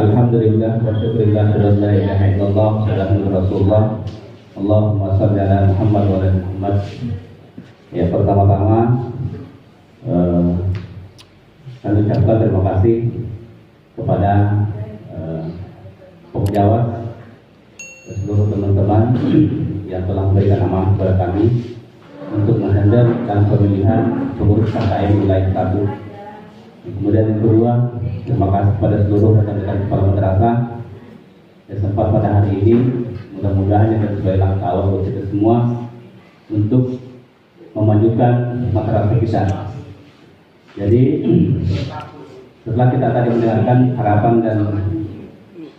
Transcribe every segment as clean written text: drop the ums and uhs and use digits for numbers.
Alhamdulillah wa syukurillah la ilaha illallah sallallahu rasulullah. Allahumma shalli ala Muhammad wa ala Muhammad. Ya, pertama-tama kami ucapkan terima kasih kepada Pemjawas dan seluruh teman-teman yang telah memberikan amanah kepada kami untuk menghandle dan pemilihan pengurus KKM wilayah 1. Kemudian yang kedua, terima kasih kepada seluruh rekan-rekan kepala madrasah yang sempat pada hari ini. Mudah-mudahan yang sebagai langkah awal buat kita semua untuk memajukan masyarakat kita. Jadi setelah kita tadi mendengarkan harapan dan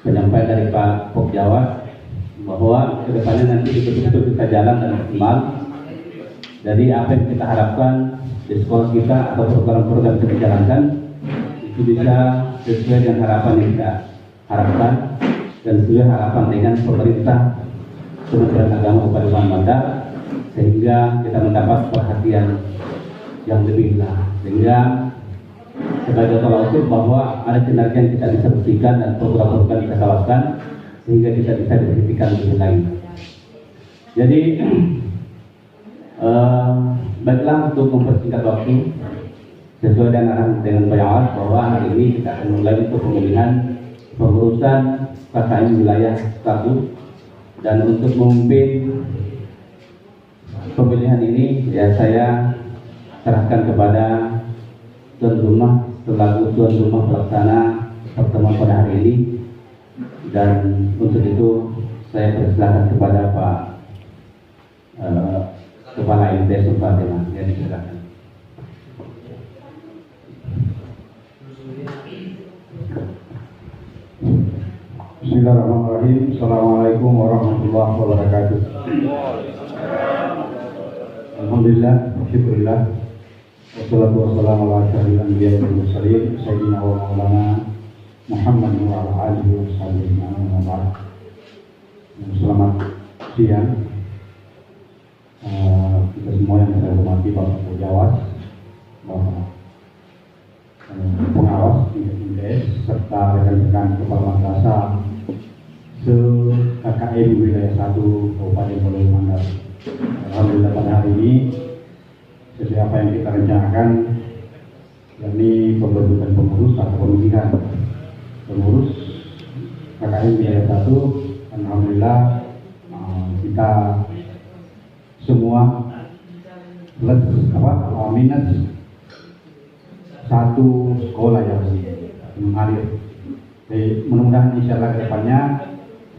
penyampaian dari Pak Pokjawas bahwa kedepannya nanti betul-betul kita jalan dan optimal. Jadi apa yang kita harapkan di sekolah kita atau program-program yang kita jalankan itu bisa sesuai dengan harapan yang kita harapkan dan sesuai harapan dengan pemerintah Kementerian Agama Kabupaten Bandar, sehingga kita mendapat perhatian yang lebih lah, sehingga sebagai tolak ukur bahwa ada kinerja yang kita bisa buktikan dan program-program kita tawarkan sehingga kita bisa dibuktikan lebih lagi. Jadi baiklah, untuk mempersingkat waktu sesuai dengan arahan dengan Pak bahwa hari ini kita akan mulai untuk pemilihan pengurusan KKM wilayah 1, dan untuk memimpin pemilihan ini ya saya serahkan kepada tuan rumah selaku tuan rumah pelaksana pertemuan pada hari ini, dan untuk itu saya persilakan kepada Pak Kepala MTS Fatimah, yang disilakan. Bismillahirrahmanirrahim. Assalamualaikum warahmatullahi wabarakatuh. Alhamdulillah, syukurillah, wassalatu wassalamu ala asyrofil anbiya'i wal mursalin sayyidina wa maulana Muhammad wa ala alihi wa sahbihi ajma'in. Selamat siang. Kita semua yang saya hormati, Bapak Pemjawas, Bapak pengawas INDES, serta rekan-rekan kepala madrasah se-KKM wilayah 1 Kabupaten Bolu Mandar. Alhamdulillah pada hari ini sesuai apa yang kita rencanakan, yakni pembentukan pengurus atau pemilihan pengurus KKM wilayah 1. Alhamdulillah kita semua minus satu sekolah yang mengalir. Jadi mudah-mudahan insyaallah ke depannya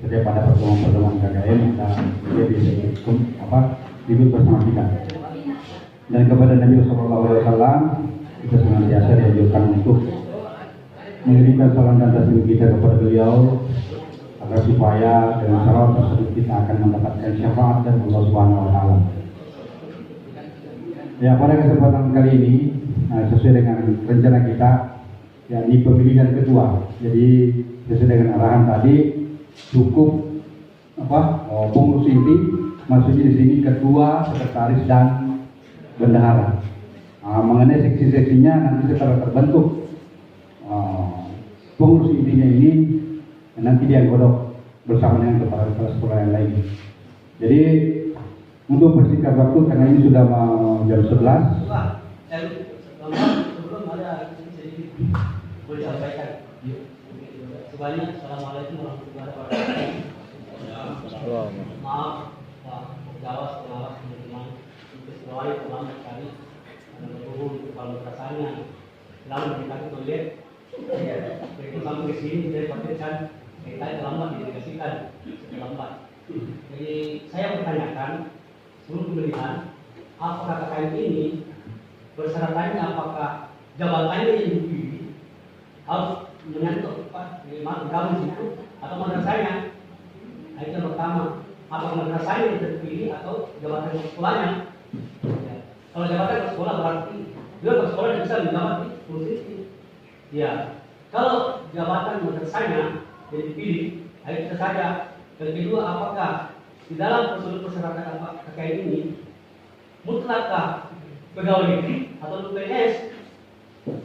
setiap pada pertemuan-pertemuan KKM dia bisa ikut bersama kita. Dan kepada Nabi Sallallahu Alaihi Wasallam kita senantiasa dianjurkan untuk mengirimkan salam dan taslim kita kepada beliau agar supaya dengan salam tersebut kita akan mendapatkan syafaat dari Allah Subhanahu Wa Taala. Ya, pada kesempatan kali ini sesuai dengan rencana kita, yakni pemilihan ketua. Jadi sesuai dengan arahan tadi, cukup pengurus inti, maksudnya di sini ketua, sekretaris dan bendahara. Mengenai seksi-seksinya nanti setelah terbentuk pengurus intinya ini nanti dia godok bersama dengan kepala sekolah yang lain. Jadi untuk persingkat waktu karena ini sudah jam 11. Sebelum ada sedikit boleh sampaikan. Kembali, assalamualaikum warahmatullahi wabarakatuh. Maaf Pak Jawas, pengawas teman-teman, keseluruhan terlambat kali karena berhubung kepala madrasahnya selalu mendekati toilet. Begitu sampai ke sini dari khawatirkan kita terlambat didedikasikan terlambat. Jadi saya bertanyakan sebelum pemilihan, apakah KKM ini persyaratannya, apakah jabatannya yang dipilih harus menyangkut gabung situ atau madrasahnya? Nah, itu yang pertama, apakah madrasahnya yang terpilih atau jabatan sekolahnya? Ya. Kalau jabatan sekolah berarti dia sekolah bisa menjabat di posisi. Ya, kalau jabatan madrasahnya yang dipilih, ayo kita saja. Yang kedua, apakah di dalam prosedur persyaratan KKM ini mutlakkah pegawai negeri atau non PNS?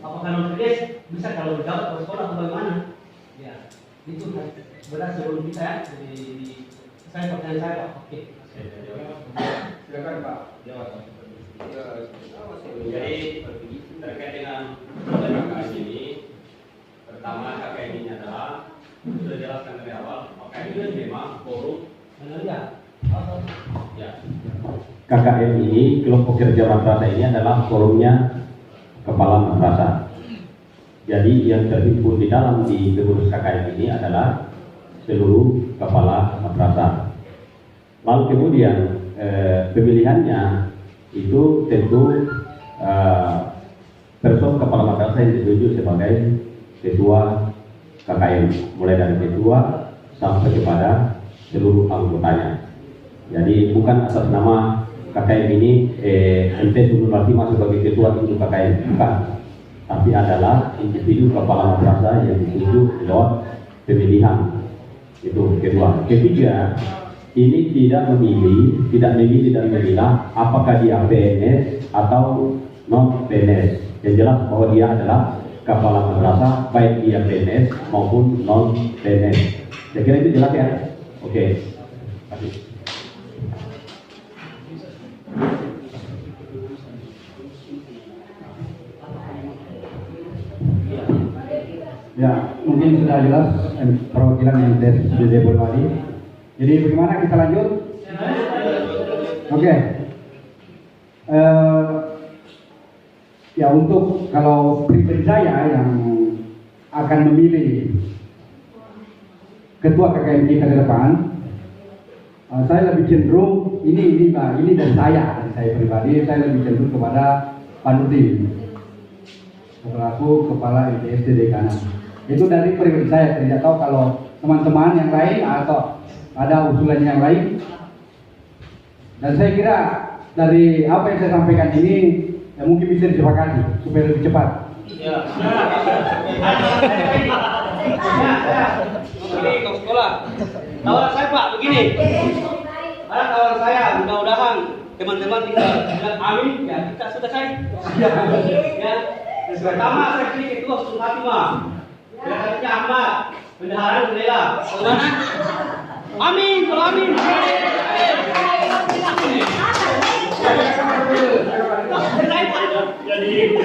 Apakah non PNS bisa kalau menjabat ke sekolah atau bagaimana? Ya, Itu sebenarnya sebelum kita ya. Jadi saya pertanyaan saya Pak. Oke. Silakan Pak. Jadi terkait dengan KKN ini, pertama KKN ini adalah sudah jelaskan dari awal, KKN ini memang forum ya. KKN ini, kelompok kerja madrasah ini adalah forumnya kepala madrasah. Jadi yang terhimpun di dalam di pengurus KKN ini adalah seluruh kepala madrasah. Lalu kemudian pemilihannya itu tentu person kepala madrasah yang ditunjuk sebagai ketua KKN, mulai dari ketua sampai kepada seluruh anggotanya. Jadi bukan atas nama KKN ini ente suruh masuk sebagai ketua untuk KKN, bukan. Tapi adalah individu kepala madrasah yang ditunjuk lewat pemilihan. Itu kedua. Ketiga, ini tidak memilih dan memilah apakah dia PNS atau non PNS. Yang jelas bahwa dia adalah kepala madrasah baik dia PNS maupun non PNS. Saya kira itu jelas ya. Oke. Kasih. Ya, mungkin sudah jelas perwakilan MTS BD Boyolali. Jadi bagaimana kita lanjut? Oke. Ya, untuk kalau pribadi saya yang akan memilih ketua KKN kita ke depan, saya lebih cenderung ini dari saya pribadi, saya lebih cenderung kepada Pak Nurdin selaku kepala MTS DD Kanan. Itu dari pribadi saya, tidak tahu kalau teman-teman yang lain atau ada usulan yang lain. Dan saya kira dari apa yang saya sampaikan ini ya mungkin bisa disepakati supaya lebih cepat. Ya. Begini kau sekolah. Tawaran saya Pak, begini. Ada tawaran saya, mudah-mudahan teman-teman tinggal bilang amin, ya kita selesai. Ya. Pertama saya pilih ketua Sultan Fatimah. Selanjutnya Ahmad, bendahara bendera. Bagaimana? Amin, kalau amin. Jadi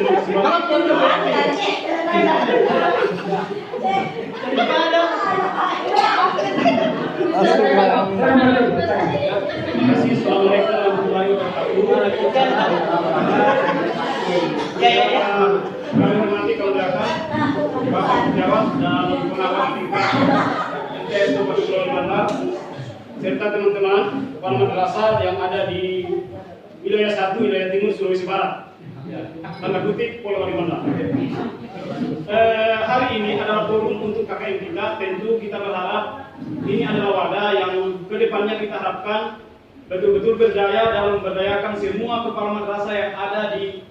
Assalamualaikum warahmatullahi wabarakatuh. Kami hormati kemudian Bapak Pejabat dan pengawas tingkat MTS Kabupaten Bandar serta teman-teman kepala madrasah yang ada di wilayah 1 wilayah Timur Sulawesi Barat. Tanda kutip Pulau Kalimantan. Hari ini adalah forum untuk KKN kita. Tentu kita berharap ini adalah wadah yang kedepannya kita harapkan betul-betul berdaya dalam memberdayakan semua kepala madrasah yang ada di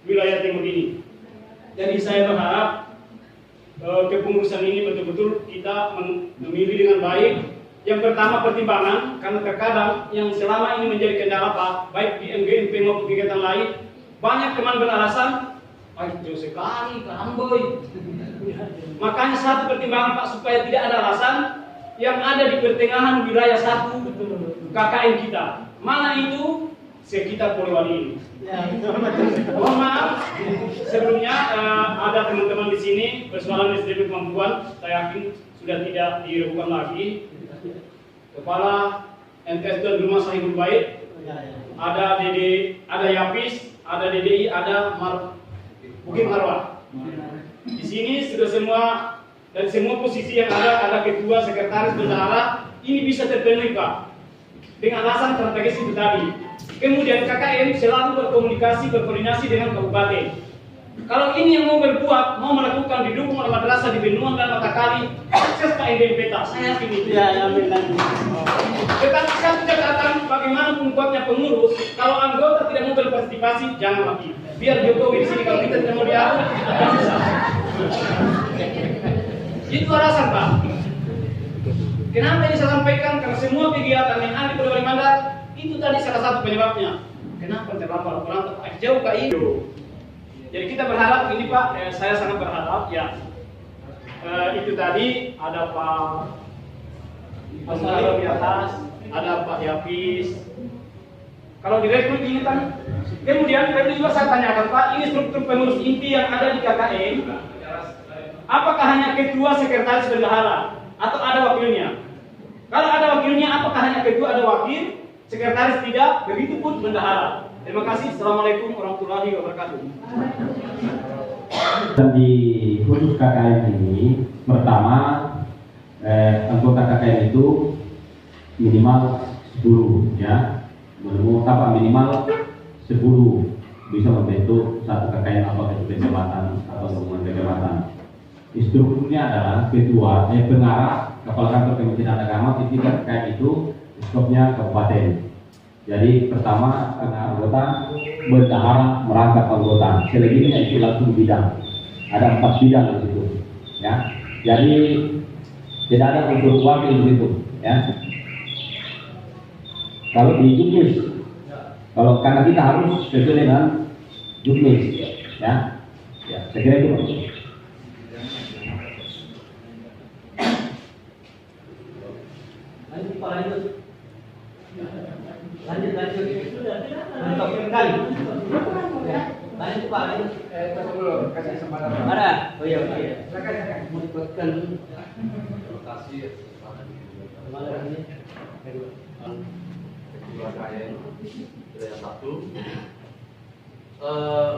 wilayah timur ini. Jadi saya berharap kepengurusan ini betul-betul kita memilih dengan baik. Yang pertama pertimbangan, karena terkadang yang selama ini menjadi kendala Pak, baik di MGMP maupun kegiatan lain, banyak teman beralasan, jauh sekali, kelamboy. Makanya satu pertimbangan Pak supaya tidak ada alasan yang ada di pertengahan wilayah 1 KKN kita. Mana itu? Sekitar Polewali ini. Mohon maaf, sebelumnya ada teman-teman di sini persoalan SDM kemampuan, saya yakin sudah tidak diragukan lagi. Kepala MTS dan Rumah Sahibul Bait, ada ada Yapis, ada DDI, ada Bukit Marwah. Di sini sudah semua dan semua posisi yang ada ketua, sekretaris, bendahara, ini bisa terpenuhi Pak dengan alasan strategis itu tadi. Kemudian KKN selalu berkomunikasi, berkoordinasi dengan kabupaten. Kalau ini yang mau berbuat, mau melakukan didukung oleh madrasah di Benuan dan Matakali, akses Pak Eden Peta, saya yakin itu. Ya, amin. Tetapi satu catatan, bagaimana membuatnya pengurus, kalau anggota tidak mau berpartisipasi, jangan lagi. Biar Jokowi di sini kalau kita tidak mau diatur, kita akan bisa. Itu alasan Pak. Kenapa ini saya sampaikan? Karena semua kegiatan yang ada di Polewali Mandar itu tadi salah satu penyebabnya. Kenapa terlambat orang jauh ke itu? Jadi kita berharap ini Pak, saya sangat berharap ya itu tadi ada Pak Masalah di atas, ada Pak Yafis. Kalau direkrut ini kan, kemudian tadi juga saya tanyakan Pak, ini struktur pengurus inti yang ada di KKN, apakah hanya ketua, sekretaris, bendahara, atau ada wakilnya? Kalau ada wakilnya, apakah hanya ketua ada wakil, sekretaris tidak, begitu pun bendahara. Terima kasih. Assalamualaikum warahmatullahi wabarakatuh. Dan di khusus KKN ini, pertama anggota KKN itu minimal 10 ya, minimal 10 bisa membentuk satu KKN, apakah itu kecamatan atau gabungan kecamatan. Strukturnya adalah ketua, pengarah, kepala kantor Kementerian Agama di tingkat KKN itu skopnya kabupaten. Jadi pertama anggota, bendahara, merangkap anggota. Selebihnya itu langsung bidang. Ada 4 bidang di situ, ya. Jadi tidak ada unsur wakil di situ, ya. Kalau di juknis, karena kita harus sesuai dengan juknis, ya. Ya, saya kira itu. Lanjut Pak, lanjut. Mantap sekali. Lanjut Pak, lanjut. Kasih kesempatan. Ada? Oh iya. Silakan. Terima kasih Kemarin ini. Ketua KKN Wilayah 1.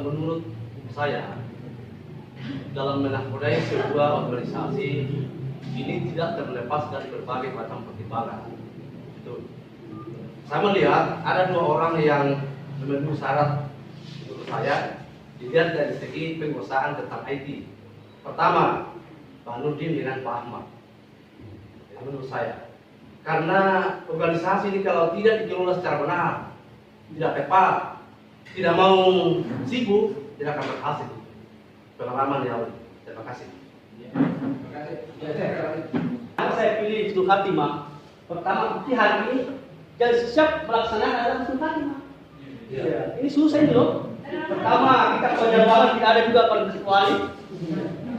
Menurut saya, dalam menakodai sebuah organisasi ini tidak terlepas dari berbagai macam pertimbangan. Itu. Saya melihat ada 2 orang yang memenuhi syarat menurut saya dilihat dari segi penguasaan tentang IT. Pertama, Pak Nurdin dengan Pak Ahmad. Menurut saya, karena organisasi ini kalau tidak dikelola secara benar, tidak tepat, tidak mau sibuk, tidak akan berhasil. Pengalaman yang terima kasih. Saya pilih Husnul Khatimah. Pertama, bukti hari ini dan siap melaksanakan adalah Husnul Khatimah. Ya. Ini susah ini loh. Pertama, kita penjadwalan tidak ada juga pada kecuali.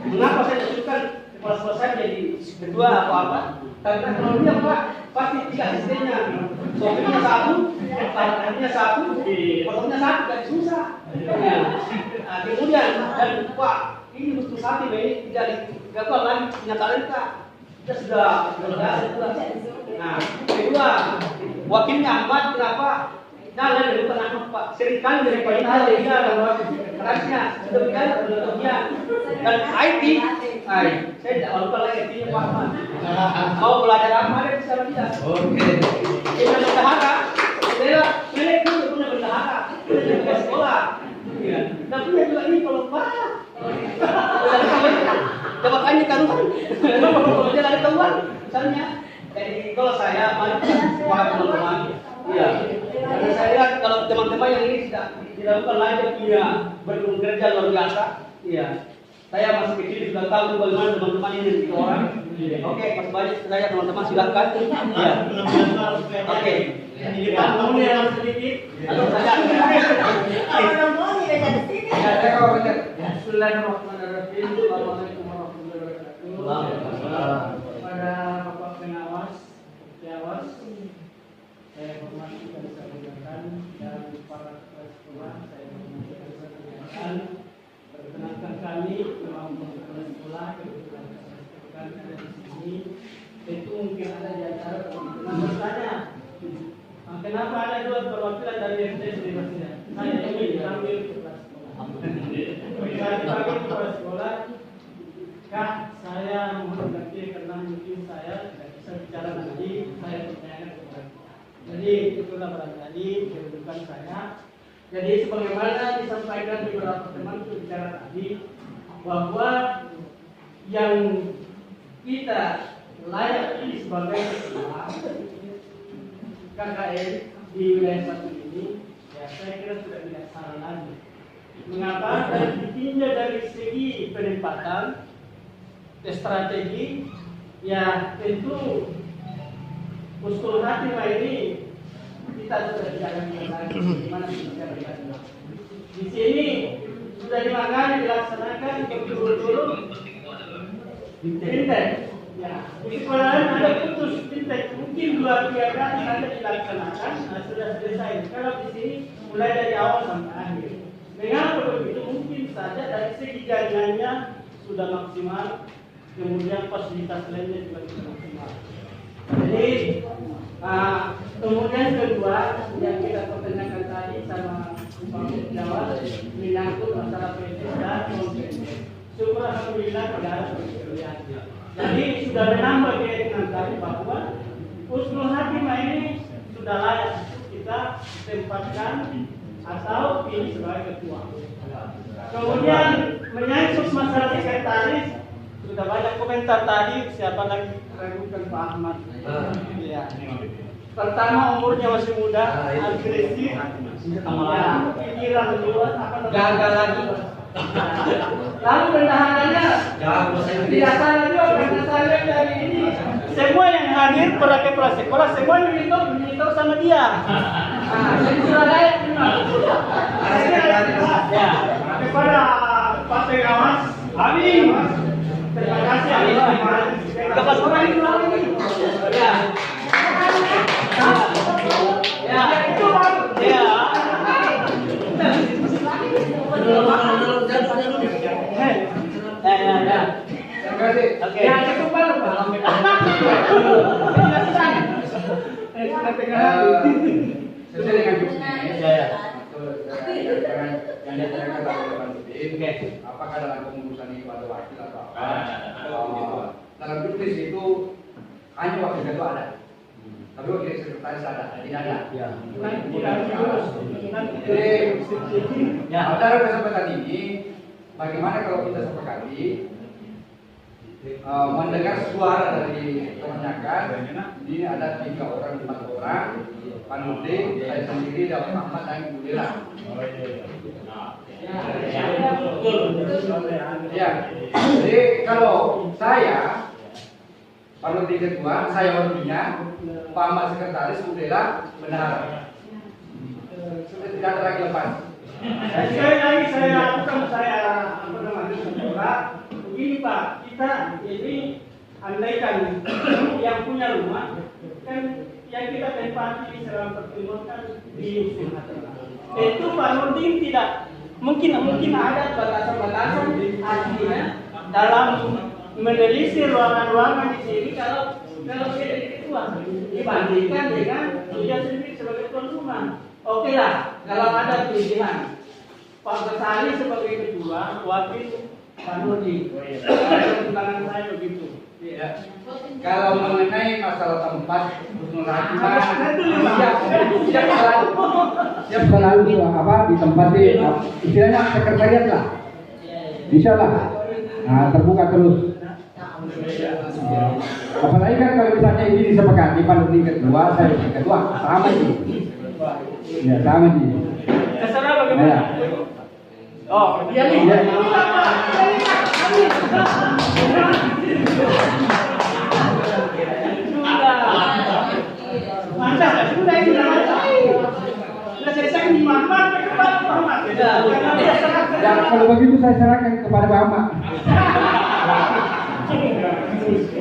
Mengapa saya usulkan kepala sekolah saya jadi kedua atau apa? Karena kalau dia Pak, pasti 3 sistemnya. Sopirnya 1, peralatannya 1, potongnya 1, jadi susah. Ya. Nah, kemudian dan Pak, ini Husnul Khatimah ini tidak digagal lagi kenyataan kita sudah berhasil. Nah, kedua, wakilnya Ahmad kenapa? Nah, dari bukan Ahmad Pak, seringkali dari Pak Ina dia dan wakilnya sudah berkali bentuknya dan IT, saya tidak lupa lagi IT-nya Pak Ahmad. Mau belajar apa ada bisa tidak? Oke. Kita bendahara, saya milik itu punya bendahara, punya sekolah. Ya. Dan punya juga ini kalau Pak. Jabatannya kan, kalau dia ada tahuan, misalnya. Jadi kalau saya mari semangat teman-teman, iya. Karena saya lihat kalau teman-teman yang ini sudah dilakukan lagi punya bekerja luar biasa, iya. Saya masih kecil sudah tahu bagaimana teman-teman ini 3 orang. Oke, masih banyak saya teman-teman silakan. Iya. Oke. Di depan kamu yang sedikit. Atau saja. Kalau mau tidak jadi sini. Bismillahirrahmanirrahim. Assalamualaikum warahmatullahi wabarakatuh. Pada Bapak Pengawas, saya hormati dan saya muliakan, dan para kepala sekolah saya hormati dan saya muliakan. Perkenankan kami membangun kepala sekolah, kebetulan saya ada di sini. Itu mungkin ada di antara teman-teman bertanya, kenapa ada 2 perwakilan dari MTS di Masjid? Saya ingin dipanggil kepala sekolah. Saya dipanggil kepala sekolah. Kak, saya mohon ganti karena mungkin saya tidak bisa bicara nanti, saya bertanya kepada. Jadi itulah barangkali kedudukan saya. Jadi sebagaimana disampaikan beberapa teman bicara tadi, bahwa yang kita layak pilih sebagai ketua KKN di wilayah 1 ini, ya saya kira sudah tidak salah lagi. Mengapa? Dan ditinjau dari segi penempatan strategi, ya tentu Husnul Khatimah ini kita sudah tidak akan lagi bagaimana kita berjalan. Di sini sudah 5 kali dilaksanakan betul-betul Fintech. Ya, di sekolah lain ada khusus fintech. Mungkin 2-3 kali ada dilaksanakan, sudah selesai. Kalau di sini mulai dari awal sampai akhir. Mengapa begitu? Mungkin saja dari segi jaringannya sudah maksimal, kemudian fasilitas lainnya juga sudah maksimal. Jadi, kemudian kedua yang kita pertanyakan tadi sama Pak Jawa menyangkut masalah PNS dan non-PNS. Syukur alhamdulillah tidak ada perbedaan. Jadi sudah menambah keyakinan tadi bahwa Husnul Khatimah ini sudah layak kita tempatkan atau pilih sebagai ketua. Kemudian menyangkut masalah sekretaris sudah banyak komentar tadi. Siapa lagi ragukan Pak Ahmad? Ya. Pertama umurnya masih muda, agresif, pikiran luas, gagal lagi. Lalu bendaharanya biasa lagi karena saya dari ini. Semua yang hadir perwakilan prasekolah semua monitor sama dia. Jadi sudah layak ya. Kepada Pak Pengawas, Amin. Terima kasih Amin. Dapat orang itu lagi. Ya. Ya, itu baru. Ya. Oke. Ya, itu baru Pak. Sesuai dengan bisnis, Ya. yang ditanyakan oleh Pak Nurdin, apakah dalam kemurusan itu ada wakil atau apa? Dalam bisnis itu hanya wakil ketua ada, tapi wakil sekretaris ada, tidak ada. Jadi, pada kesempatan ini, bagaimana kalau kita sepakati mendengar suara dari kebanyakan? Ini ada 3 orang, 4 orang. Pak Nurdin, saya sendiri, dan Muhammad dan Ibu Lila. Ya, jadi kalau saya, Pak Nurdin ketua, saya wakilnya, Pak Ahmad sekretaris, Ibu Lila bendahara. Sudah tidak ada lagi lepas. Sekali lagi saya lakukan begini Pak, kita ini andaikan yang punya rumah kan yang kita tempati selama pertemuan kan di Husnul Khatimah. Itu Pak Nurdin tidak mungkin ada batasan-batasan artinya dalam menelisir ruangan-ruangan di sini kalau dia jadi ketua dibandingkan dengan dia sendiri sebagai tuan rumah. Oke lah, kalau ada pilihan Pak Kesali sebagai ketua, wakil Pak Nurdin. Tantangan saya begitu. Ya. Kalau mengenai masalah tempat Husnul Khatimah, siap selalu di tempat istilahnya sekretariat lah, bisa lah. Nah, terbuka terus. Apalagi kan kalau misalnya ini disepakati Pak Nurdin ketua, saya ketua, sama sih. Ya sama sih. Terserah bagaimana. Oh, dia nih. Sudah ini sudah selesai di Muhammad kepada Muhammad. Ya, kalau begitu saya serahkan kepada Pak Ahmad.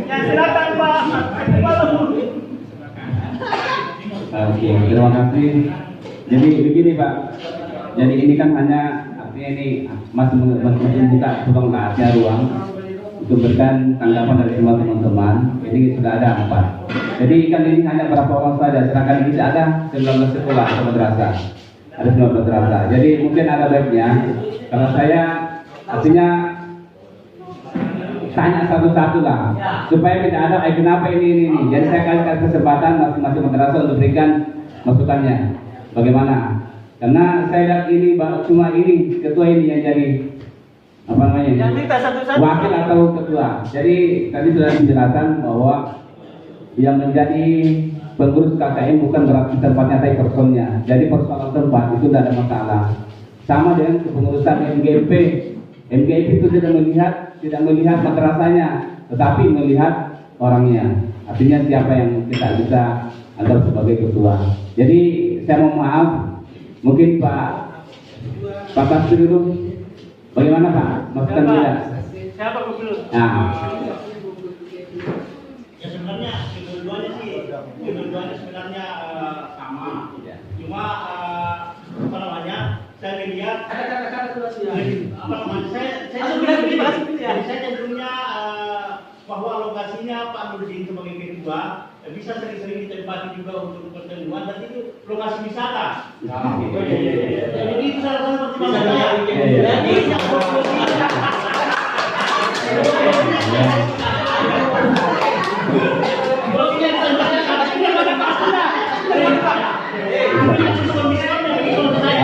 Ya silakan Pak Ahmad. Oke, terima kasih. Jadi begini Pak. Jadi ini kan hanya artinya ini masih membuka ruang ruang untuk berikan tanggapan dari semua teman-teman. Ini sudah ada 4. Jadi kan ini hanya berapa orang saja. Sedangkan ini ada 19 sekolah atau madrasah. Ada 19 madrasah. Jadi mungkin ada baiknya kalau saya artinya tanya satu-satu lah supaya tidak ada kenapa ini. Jadi saya kasih kesempatan masing-masing madrasah untuk berikan masukannya. Bagaimana? Karena saya lihat ini cuma ini ketua ini yang jadi apa namanya? Wakil atau ketua. Jadi tadi sudah dijelaskan bahwa yang menjadi pengurus KKM bukan berarti tempatnya tapi personnya. Jadi persoalan tempat itu tidak ada masalah. Sama dengan kepengurusan MGP. MGP itu tidak melihat madrasahnya, tetapi melihat orangnya. Artinya siapa yang kita bisa anggap sebagai ketua. Jadi saya mohon maaf, mungkin Pak Basri dulu. Bagaimana Pak? Masukan tidak? Siapa dulu? Nah, artinya Pak Nurdin sebagai ketua bisa sering-sering ditempati juga untuk pertemuan dan itu lokasi wisata. Jadi itu salah satu pertimbangan saya. Jadi yang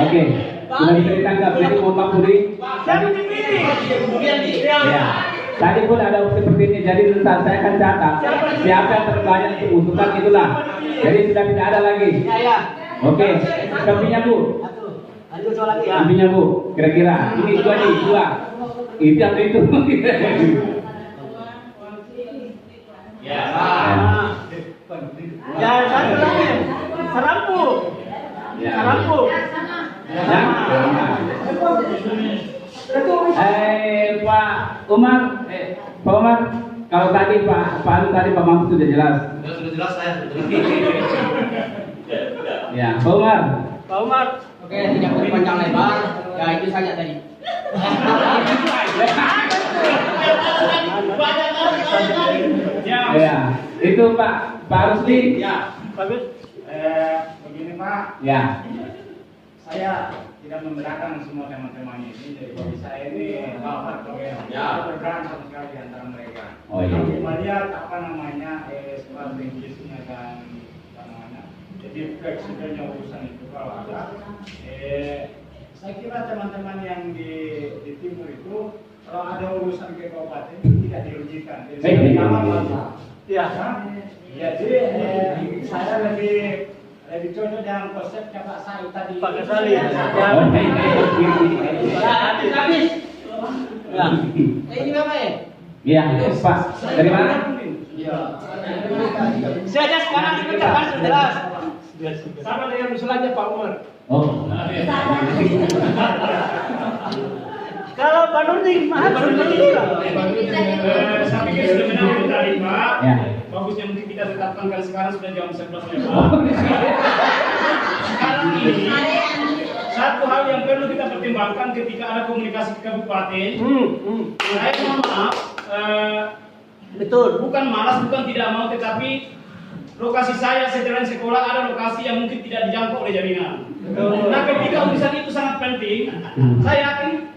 Oke, sudah bisa ditangkap. Jadi Pak Budi. Ya. Tadi pun ada seperti ini. Jadi nanti saya akan catat siapa yang terbanyak untuk usulan itulah. Jadi sudah tidak ada lagi. Oke, sampingnya Bu. Sampingnya Bu. Kira-kira ini dua nih, dua. Itu atau itu? ya. Ya, satu lagi. Serampu. Ya. Serampu. Ya. Pak Umar, Pak Umar, kalau tadi Pak Anu tadi Pak Mahfud sudah jelas. Ya, sudah jelas saya. Ya, Pak Umar. Pak Umar. Oke, tidak perlu panjang lebar. Ya itu saja tadi. Ya, itu Pak Rusli. Ya. Bagus. Begini Pak. Ya. Saya tidak membedakan semua teman-teman ini. Jadi bagi saya ini hal-hal ya berperan sama sekali di antara mereka. Oh iya. Kalau kita lihat apa namanya sebuah prinsipnya dan apa namanya. Jadi fleksibelnya urusan itu kalau ada. Saya kira teman-teman yang di timur itu kalau ada urusan ke kabupaten itu tidak dirugikan. Jadi Ya. Jadi saya lebih cocok dengan konsepnya Pak Said tadi. Pak Kasali. Oh, Habis. Ya. Ini apa ya? Iya, Pak. Dari mana? Saya sekarang sebentar kan sudah jelas. Sama dengan usulannya Pak Umar. Oh. Kalau Pak Nurdin, mahal seperti itu. Saya pikir sudah menarik tadi Pak. Ya. Bagusnya mungkin kita tetapkan kan sekarang sudah jam 11 lewat. Sekarang ini satu hal yang perlu kita pertimbangkan ketika ada komunikasi ke kabupaten. Saya mohon maaf, Betul. bukan malas, bukan tidak mau, tetapi lokasi saya selain sekolah ada lokasi yang mungkin tidak dijangkau oleh jaringan. Nah, ketika urusan itu sangat penting, saya yakin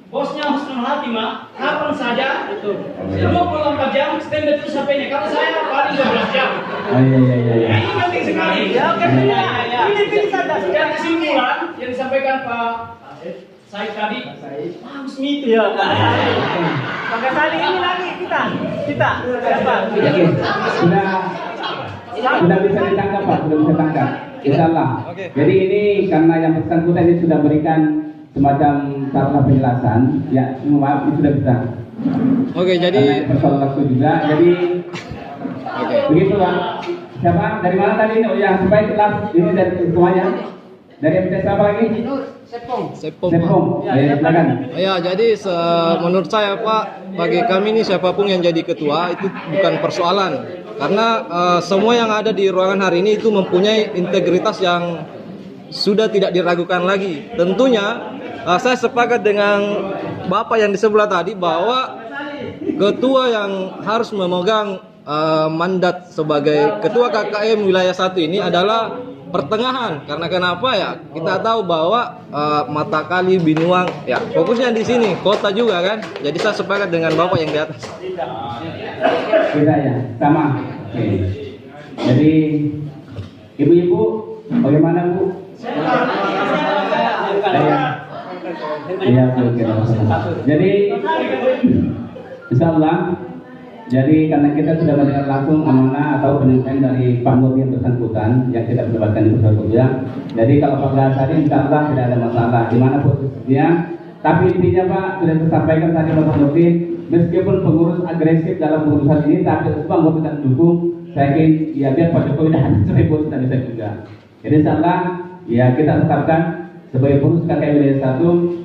bosnya Husnul Hatimah kapan saja 24 jam standby terus HP-nya. Kalau saya paling 12 jam. Oh iya. Ini penting sekali. Ya, oke, pilih saja. Dan kesimpulan yang disampaikan Pak Said tadi, bagus itu. Iya, Pak Kasali ini lagi kita. Siapa? Oke. Sudah bisa ditangkap Pak, sudah bisa tangkap. Insyaallah. Jadi ini karena yang bersangkutan ini sudah berikan semacam sarana penjelasan, ya maaf ini sudah bisa. Oke, Karena jadi persoalan waktu juga, jadi begitu Pak. Siapa? Dari mana tadi? Oh ya, supaya kelas ini dari semuanya. Dari MTS apa lagi? Sepom. Sepom. Ya, silakan. Ya, jadi menurut saya Pak, bagi kami ini siapapun yang jadi ketua itu bukan persoalan. Karena semua yang ada di ruangan hari ini itu mempunyai integritas yang sudah tidak diragukan lagi. Tentunya saya sepakat dengan Bapak yang di sebelah tadi bahwa ketua yang harus memegang mandat sebagai ketua KKM wilayah 1 ini adalah pertengahan. Karena kenapa ya? Kita tahu bahwa mata kali Binuang ya fokusnya di sini, kota juga kan. Jadi saya sepakat dengan Bapak yang di atas. Kita ya, sama. Oke. Jadi ibu-ibu bagaimana Bu? Iya, oke. Jadi insyaallah, jadi karena kita sudah mendengar langsung amanah atau penyampaian dari Pak Nurdin yang bersangkutan yang kita mendapatkan di pusat kuliah. Jadi kalau Pak Gasari insyaallah tidak ada masalah di mana posisinya. Tapi intinya Pak sudah disampaikan tadi Pak Nurdin, meskipun pengurus agresif dalam urusan ini, tapi semua anggota dan dukung. Saya yakin ya biar Pak Jokowi dan Seribu tidak bisa juga. Jadi insyaallah ya kita tetapkan sebagai pengurus KKM wilayah 1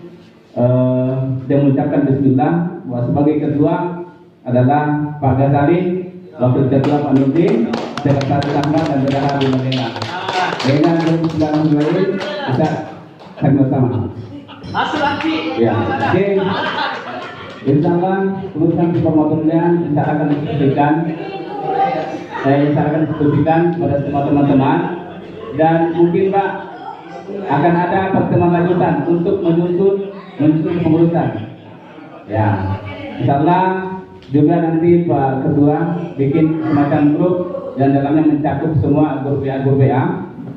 dan mengucapkan bismillah bahwa sebagai ketua adalah Pak Gasali, wakil ketua Pak Nurdin, sekretaris Ahmad dan saudara Abu Madena. Dengan Bismillahirrahmanirrahim kita saling bersama. Masuk lagi. Ya, oke. Insyaallah urusan pemotongan insya akan diskusikan. Saya insya akan diskusikan pada semua teman-teman dan mungkin Pak akan ada pertemuan lanjutan untuk menyusun pengurusan. Ya, insyaallah juga nanti Pak Ketua bikin semacam grup yang dalamnya mencakup semua grup WA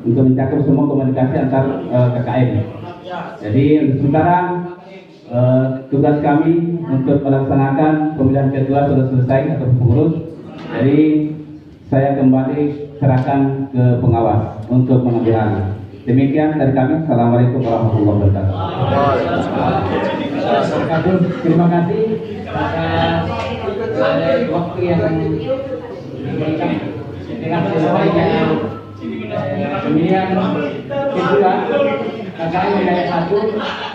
untuk mencakup semua komunikasi antar KKM. Jadi untuk sementara tugas kami untuk melaksanakan pemilihan ketua sudah selesai atau pengurus. Jadi saya kembali serahkan ke pengawas untuk mengambil alih. Demikian dari kami. Assalamualaikum warahmatullahi wabarakatuh. Terima kasih atas waktu yang diberikan dengan selesainya pemilihan kedua KKM wilayah 1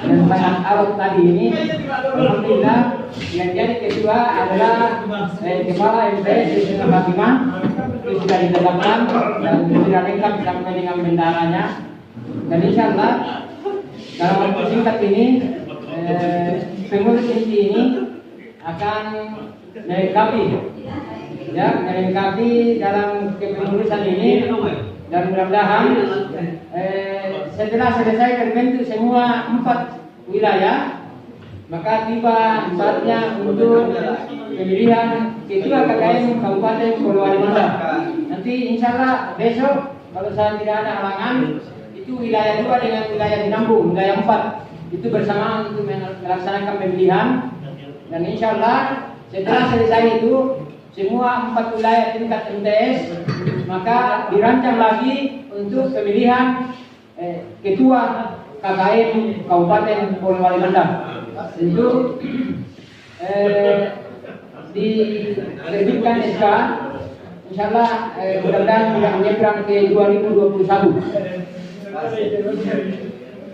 dan sangat alot tadi ini. Alhamdulillah yang jadi ketua adalah kepala MPS di Fatimah itu sudah ditetapkan dan sudah lengkap sampai dengan bendaranya. Dan insya Allah dalam waktu singkat ini pengurus inti ini akan melengkapi dalam kepengurusan ini dan mudah-mudahan setelah selesai terbentuk semua 4 wilayah maka tiba saatnya untuk pemilihan ketua KKM Kabupaten Polewali Mandar. Nanti insya Allah besok kalau saya tidak ada halangan itu wilayah 2 dengan wilayah Dinambung, wilayah 4 itu bersamaan untuk melaksanakan pemilihan dan insya Allah setelah selesai itu semua 4 wilayah tingkat MTS maka dirancang lagi untuk pemilihan ketua KKM Kabupaten Polewali Mandar. Itu diterbitkan SK insyaallah mudah-mudahan tidak menyeberang ke 2021.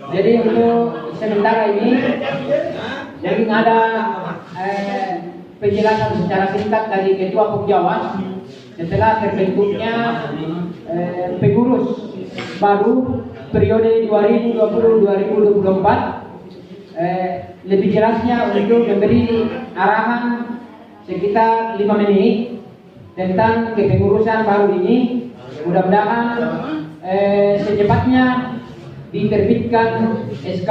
Jadi untuk sementara ini jadi ada penjelasan secara singkat dari Ketua Pokjawas setelah terbentuknya pengurus baru periode 2020-2024. Lebih jelasnya untuk memberi arahan sekitar 5 menit tentang kepengurusan baru ini. Mudah-mudahan secepatnya diterbitkan SK.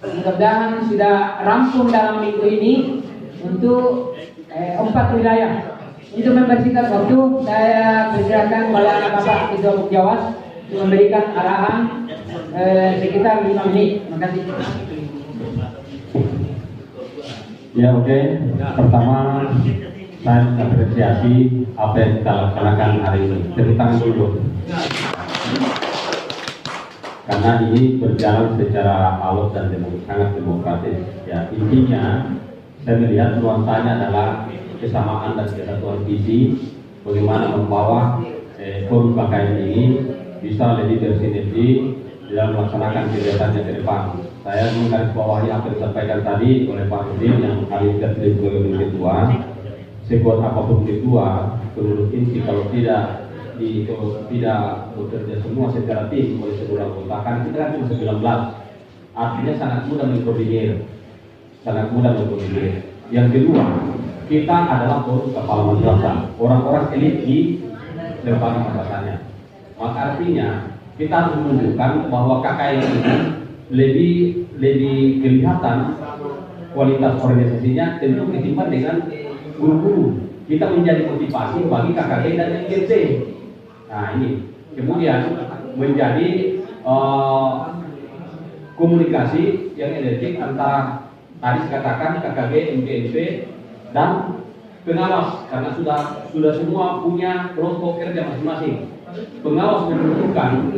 Mudah-mudahan sudah rampung dalam minggu ini untuk 4 wilayah. Untuk membersihkan waktu, saya persilakan kepada Bapak Ketua Pokjawas untuk memberikan arahan sekitar 5 menit. Terima kasih. Ya oke. Pertama saya mengapresiasi apa yang kita laksanakan hari ini. Tepuk tangan dulu. Karena ini berjalan secara alot dan sangat demokratis. Ya intinya saya melihat nuansanya adalah kesamaan dan kesatuan visi bagaimana membawa forum KKM ini bisa lebih bersinergi dalam melaksanakan kegiatannya ke depan. Saya menggarisbawahi apa yang disampaikan tadi oleh Pak Udin yang kami terpilih sebagai ketua. Sekuat apapun ketua, pengurus inti kalau tidak bekerja semua secara tim oleh seluruh anggota, kan kita kan cuma 19, artinya sangat mudah mengkoordinir. Yang kedua, kita adalah forum kepala madrasah, orang-orang elit di lembaga madrasahnya. Maka artinya kita harus menunjukkan bahwa KKM ini lebih kelihatan kualitas organisasinya tentu ketimbang dengan guru-guru. Kita menjadi motivasi bagi KKG dan MGC. Nah ini kemudian menjadi komunikasi yang energetik antara tadi katakan KKG, MGNP dan pengawas karena sudah semua punya kelompok kerja masing-masing. Pengawas menentukan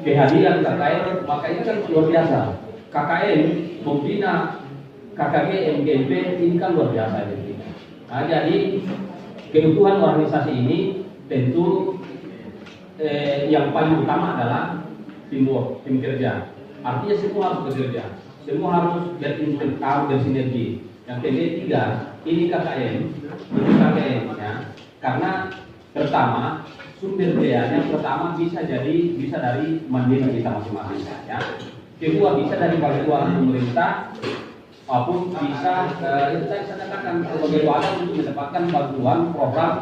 kehadiran KKN, maka itu kan luar biasa. KKN membina KKG, MGNP ini kan luar biasa. Nah, jadi keutuhan organisasi ini tentu yang paling utama adalah teamwork, tim kerja. Artinya semua harus bekerja, semua harus bersinergi. Yang ketiga, ini KKN ya. Karena pertama sumber dayanya pertama bisa dari mandiri kita masing-masing ya. Kedua bisa dari bantuan pemerintah, maupun bisa itu saya katakan sebagai wadah untuk mendapatkan bantuan program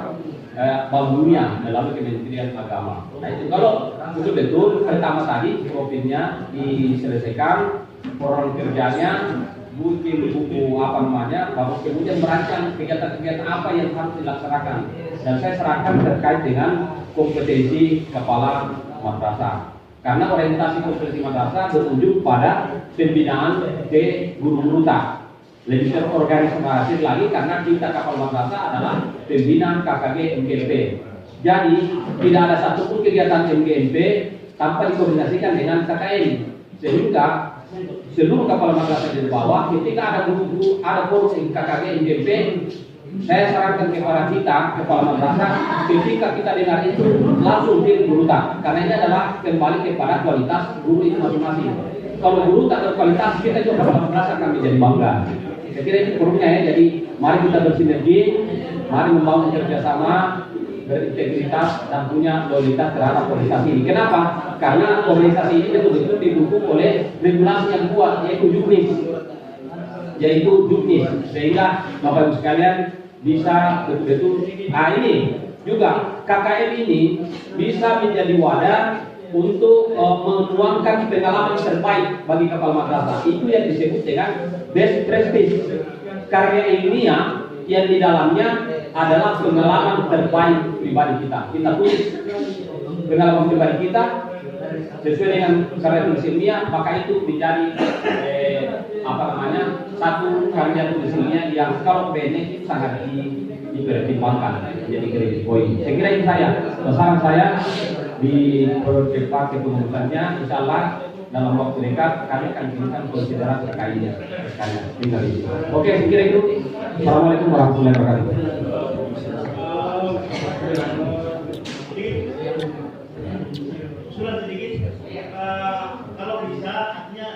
Bank Dunia melalui Kementerian Agama. Nah itu kalau betul-betul pertama tadi profilnya diselesaikan, program kerjanya, bikin buku apa namanya, baru kemudian merancang kegiatan-kegiatan apa yang harus dilaksanakan. Dan saya serahkan terkait dengan kompetensi kepala madrasah. Karena orientasi kompetensi madrasah berujung pada pembinaan ke guru-guru tak. Lebih terorganisasi lagi karena kita kapal madrasah adalah pembinaan KKG MGMP. Jadi tidak ada satupun kegiatan MGMP tanpa dikoordinasikan dengan KKN. Sehingga seluruh kapal madrasah di bawah ketika ada guru-guru, ada forum KKG MGMP, saya sarankan kepada kita kepala madrasah ketika kita dengar itu langsung kirim guru tak, karena ini adalah kembali kepada kualitas guru itu masing-masing. Kalau guru tak berkualitas, kita juga kepala madrasah kami jadi bangga. Saya kira itu perlunya ya. Jadi mari kita bersinergi, mari membangun kerjasama, berintegritas dan punya loyalitas terhadap organisasi ini. Kenapa? Karena organisasi ini betul-betul didukung oleh regulasi yang kuat, yaitu juknis, sehingga Bapak Ibu sekalian bisa betul-betul. Nah ini juga KKN ini bisa menjadi wadah untuk menuangkan pengalaman terbaik bagi kapal madrasah. Itu yang disebut dengan best practice, karya ilmiah yang di dalamnya adalah pengalaman terbaik pribadi kita. Kita tulis pengalaman pribadi kita sesuai dengan karya tulis ilmiah, maka itu menjadi satu karya tulis ilmiah yang kalau pendek itu sangat dipertimbangkan, jadi kredit poin. Saya kira itu saran saya di percepat kepengurusannya, insya Allah dalam waktu dekat kami akan kirimkan konsideran terkaitnya. Tinggal itu. Oke, saya kira itu. Assalamualaikum warahmatullahi wabarakatuh. Sudah sedikit, kalau bisa, artinya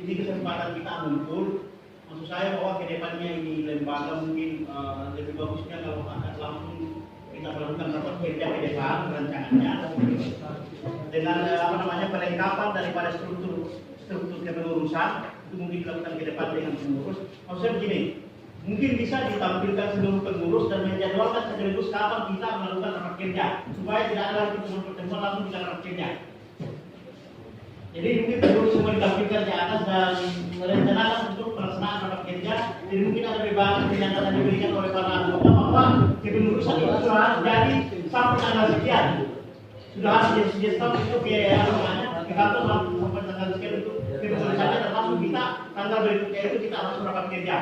ini kesempatan kita muncul. Maksud saya bahwa kedepannya ini lembaga mungkin lebih bagusnya kalau akan langsung kita melakukan rapat kerja ke depan rancangannya dengan perlengkapan daripada struktur kepengurusan itu mungkin dilakukan ke depan dengan pengurus. Maksud saya begini, mungkin bisa ditampilkan seluruh pengurus dan menjadwalkan sekaligus kapan kita melakukan rapat kerja supaya tidak ada lagi pertemuan langsung kita rapat kerja. Jadi mungkin pengurus semua ditampilkan di atas dan merencanakan untuk pelaksanaan rapat kerja. Jadi mungkin ada beban yang akan diberikan oleh para anggota bahwa kepengurusan itu sudah harus jadi sampai tanggal sekian. Sudah harus jadi stop itu biaya di kantor sampai tanggal sekian itu kepengurusannya, termasuk kita tanggal berikutnya itu kita langsung rapat kerja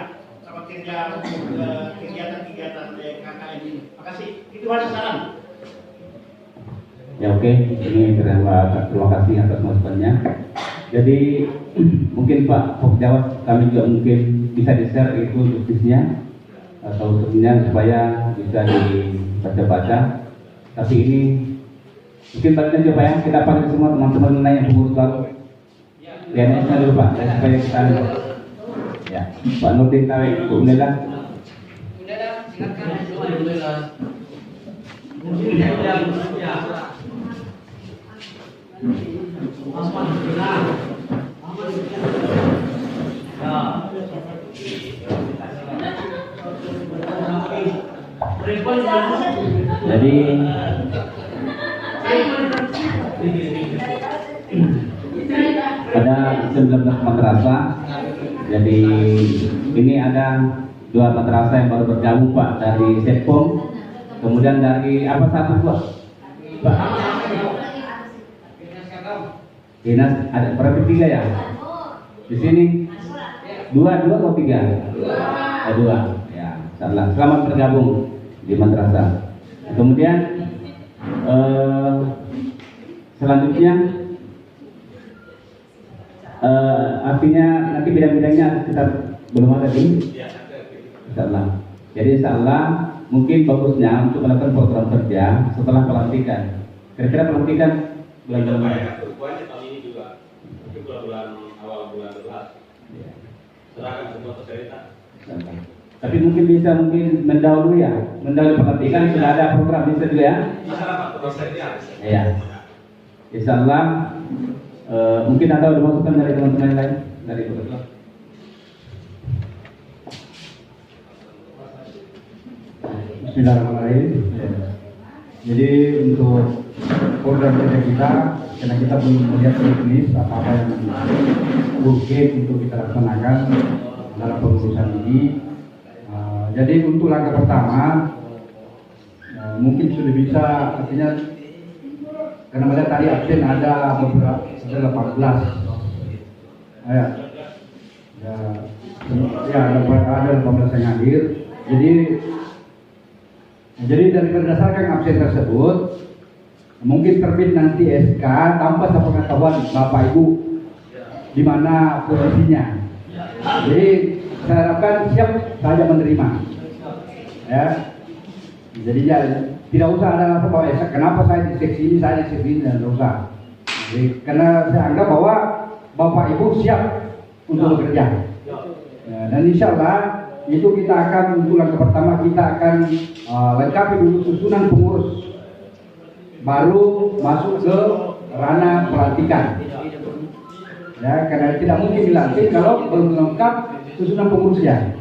kegiatan KKN ini. Makasih. Itu aja saran. Ya oke, ini terima kasih atas masukannya. Jadi mungkin Pak Pokjawat kami juga mungkin bisa di-share itu juknisnya atau sebenarnya supaya bisa dibaca-baca. Tapi ini mungkin bagian aja Pak ya, kita panggil semua teman-teman lain yang pengurus baru. Ya, ini dulu Pak, supaya kita ya, Pak Nurdin Tawe, Bu Nela. Jadi ada 19 madrasah. Jadi ini ada 2 madrasah yang baru bergabung Pak, dari Setpom, kemudian dari apa satu Pak? Dinas ada berapa 3 ya? Di sini 2 atau 3? 2. Ya, salah. Selamat bergabung di madrasah. Kemudian selanjutnya artinya nanti bidang-bidangnya kita belum ada di insyaallah. Jadi insyaallah mungkin bagusnya untuk melakukan program kerja setelah pelantikan. Kira-kira pelantikan bulan mana? Tahun ini juga mungkin bulan awal bulan 12. Serahkan semua fasilitas. Tapi mungkin bisa mendahului pelantikan sudah ada program bisa juga ya. Iya. Insyaallah mungkin ada masukan dari teman-teman lain dari Bapak. Bismillahirrahmanirrahim. Jadi untuk program kerja kita, karena kita belum melihat teknis apa yang mungkin untuk kita laksanakan dalam pengurusan ini. Jadi untuk langkah pertama mungkin sudah bisa, artinya karena melihat tadi absen ada beberapa, ada 18 ada 18 yang hadir. Jadi dari berdasarkan absen tersebut mungkin terbit nanti SK tanpa sepengetahuan Bapak Ibu di mana posisinya. Jadi saya harapkan siap saja menerima. Ya. Jadi ya, tidak usah ada apa kenapa saya di seksi ini, saya di seksi ini, dan tidak usah. Jadi, karena saya anggap bahwa Bapak Ibu siap untuk bekerja. Ya, dan insya Allah itu kita akan untuk langkah pertama kita akan lengkapi dulu susunan pengurus, baru masuk ke ranah pelantikan. Ya, karena tidak mungkin dilantik kalau belum lengkap susunan pengurusnya.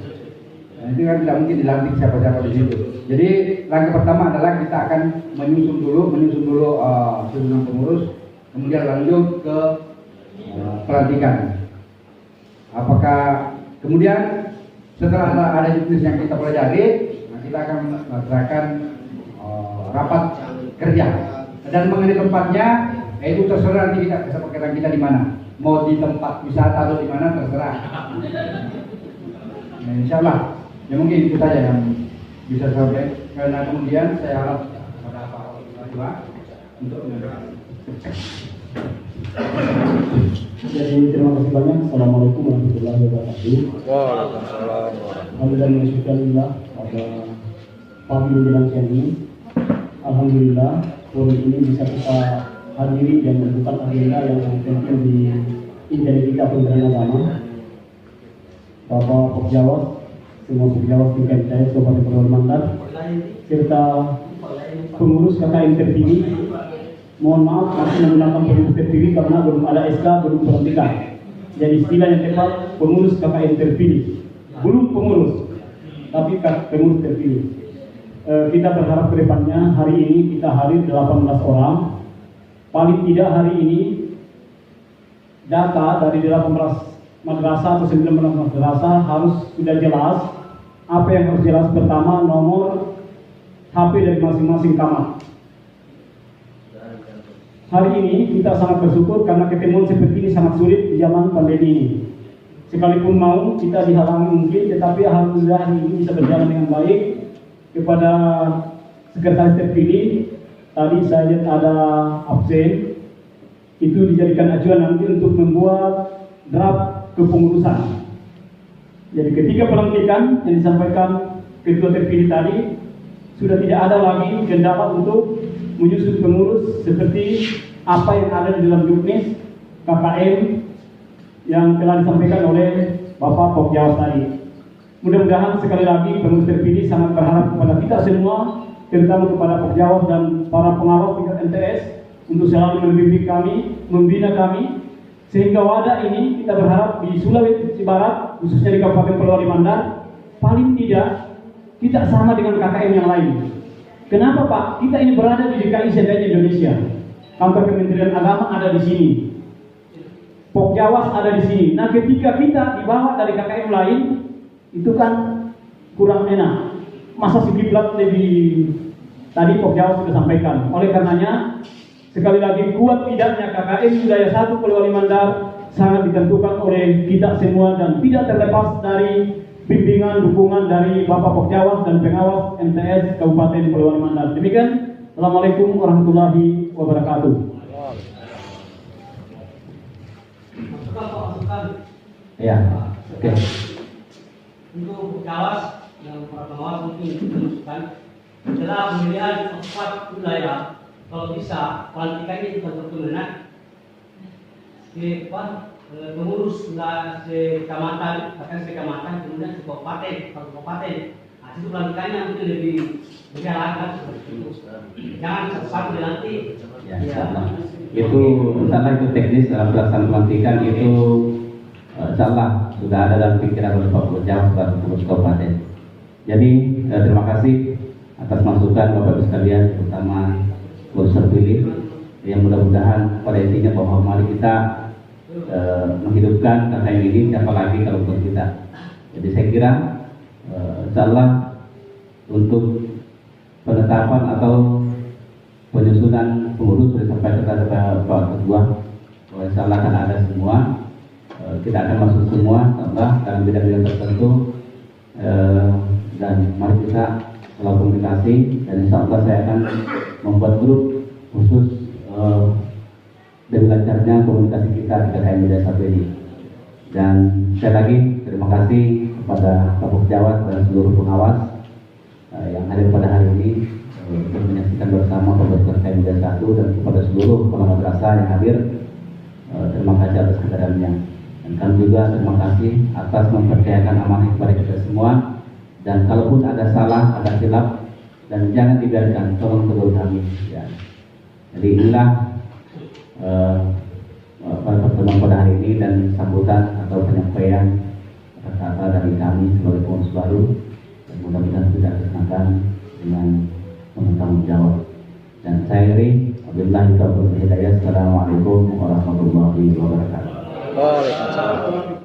Nah, itu kan tidak mungkin dilantik siapa-siapa di situ. Jadi langkah pertama adalah kita akan menyusun dulu susunan pengurus, kemudian lanjut ke pelantikan. Apakah kemudian setelah ada juknis yang kita pelajari, kita akan melaksanakan rapat kerja. Dan mengenai tempatnya, itu terserah nanti kita kesepakatan kita di mana. Mau di tempat wisata atau di mana terserah. Nah, insya Allah, ya mungkin itu saja yang bisa saya sampaikan. Karena kemudian saya harap kepada Pak Wali untuk menyampaikan. Jadi terima kasih banyak. Assalamualaikum warahmatullahi wabarakatuh. Waalaikumsalam. Alhamdulillah mensyukurillah pada pagi menjelang siang ini. Alhamdulillah forum ini bisa kita hadiri dan menemukan agenda yang penting di identitas Kementerian Agama. Bapak Pokjawas, semua Pokjawas di KMTS Kabupaten Pulau Mandar, serta pengurus KKN terpilih. Mohon maaf masih menggunakan pengurus terpilih karena belum ada SK, belum pelantikan. Jadi istilah yang tepat pengurus KKN terpilih, belum pengurus, tapi pengurus terpilih. Kita berharap ke depannya hari ini kita hadir 18 orang. Paling tidak hari ini data dari 18 madrasah atau 19 madrasah harus sudah jelas. Apa yang harus jelas? Pertama, nomor HP dari masing-masing kamar. Hari ini kita sangat bersyukur karena ketemuan seperti ini sangat sulit di zaman pandemi ini. Sekalipun mau kita dihalangi mungkin, tetapi alhamdulillah ini bisa berjalan dengan baik. Kepada sekretaris terpilih, tadi saya lihat ada absen, itu dijadikan acuan nanti untuk membuat draft kepengurusan. Jadi ketika pelantikan yang disampaikan ketua terpilih tadi, sudah tidak ada lagi kendala untuk menyusun pengurus seperti apa yang ada di dalam juknis KKN yang telah disampaikan oleh Bapak Pokjawas tadi. Mudah-mudahan sekali lagi pengurus terpilih sangat berharap kepada kita semua, terutama kepada Pokjawas dan para pengawas tingkat MTS untuk selalu membimbing kami, membina kami, sehingga wadah ini kita berharap di Sulawesi Barat, khususnya di Kabupaten Pulau Mandar, paling tidak kita sama dengan KKN yang lain. Kenapa Pak? Kita ini berada di DKI Selain Indonesia. Kantor Kementerian Agama ada di sini. Pokjawas ada di sini. Nah, ketika kita dibawa dari KKN lain, itu kan kurang enak. Masa si kiblat lebih, tadi Pokjawas sudah sampaikan. Oleh karenanya, sekali lagi kuat tidaknya KKN Wilayah 1 Pulau Mandar sangat ditentukan oleh kita semua dan tidak terlepas dari bimbingan dukungan dari Bapak Pokjawas dan pengawas MTS Kabupaten Pulau Mandar. Demikian, Assalamualaikum warahmatullahi wabarakatuh. Ya, oke. Untuk Pokjawas yang para pengawas mungkin menunjukkan setelah pemilihan 4 wilayah, kalau bisa pelantikannya bukan tertutup pengurus kecamatan, bahkan kecamatan, kemudian ke kabupaten, nah itu pelantikannya mungkin lebih alangkah seperti itu. Jangan satu-satu dilantik. Ya, itu misalnya itu teknis dalam pelaksanaan pelantikan itu insyaallah sudah ada dalam pikiran oleh Pak Pokjawas dan pengurus kabupaten. Jadi terima kasih atas masukan Bapak Ibu sekalian, terutama pengurus terpilih, yang mudah-mudahan pada intinya bahwa mari kita menghidupkan KKM ini, siapa lagi kalau bukan kita. Jadi saya kira insya Allah untuk penetapan atau penyusunan pengurus sudah sampai kepada Bapak Ketua, bahwa insya Allah akan ada semua, kita akan masuk semua dalam bidang-bidang tertentu, dan mari kita selalu komunikasi, dan insya Allah saya akan membuat grup khusus dengan lancarnya komunikasi kita di KKM Media 1 ini. Dan sekali lagi terima kasih kepada Bapak Jawat dan seluruh pengawas yang hadir pada hari ini untuk menyaksikan bersama pembentukan KKM Media 1, dan kepada seluruh kepala madrasah yang hadir, terima kasih atas kehadirannya. Dan kami juga terima kasih atas mempercayakan amanah kepada kita semua. Dan kalaupun ada salah, ada silap, dan jangan dibiarkan, tolong tegur kami. Ya. Jadi inilah pertemuan pada hari ini dan sambutan atau penyampaian kata-kata dari kami sebagai pengurus baru, dan mudah-mudahan kita laksanakan dengan bertanggung jawab. Dan saya akhiri, wabillahi taufiq wal hidayah. Assalamualaikum warahmatullahi wabarakatuh. Waalaikumsalam.